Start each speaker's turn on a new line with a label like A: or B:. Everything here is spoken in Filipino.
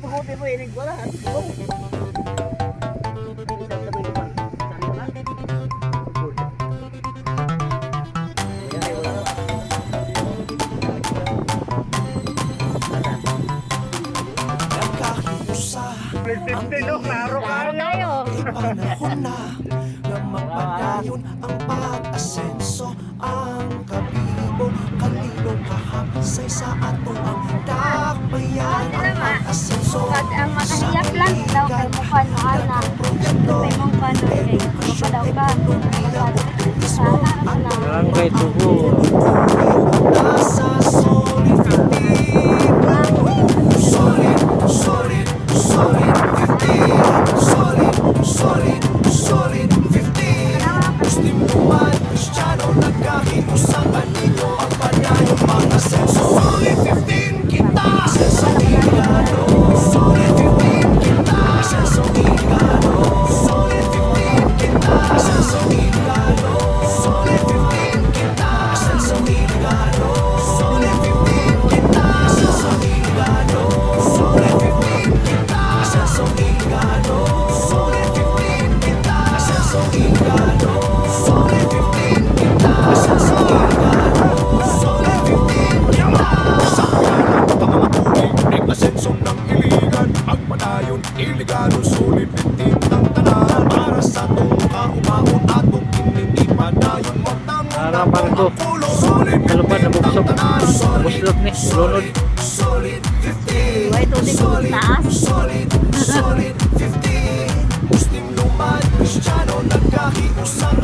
A: pagkuti mo inig wala.
B: Klaro tayo.
C: Panahon na mapadayon ang pag-asenso. Ang kabibo, kalino kahapsay sa ato ang dakbayan. Ang pag-asenso
B: Ang makahiyak lang daw kay mukha no ana. May mong paano kay mukha daw ka. Sana na.
D: Ang kay tubo.
C: nasa solid 15. Solid, solid, solid 15. Solid, solid, solid 15. Muslim naman, Kristiyano, nagkakiusang kanino ang panayon mga senso. Solid 15 kita, senso Ilocano. Solid 15 kita, senso Ilocano. Solid 15 kita, senso Ilocano. Solid 15 kita, senso Ilocano. Solid 15 kita, senso Ilocano. Solid 15 kita, senso Ilocano. Solid 15 kita, senso Ilocano. Solid 15 kita, senso Ilocano. Solid 15 kita. Sa kaya ng pamamatuloy, may asensong ng iligan. Ang panayon, iligano, sulit 15 ng tanan. Para sa itong kaumaon atong inipanayon.
D: Harapan ko. Kalupad na buksok. Buslok ni. Lunod.
C: Solid 15.
B: Why to di ko taas?
C: Solid 15. Muslim lumad, Kristiyano, nagkakiusang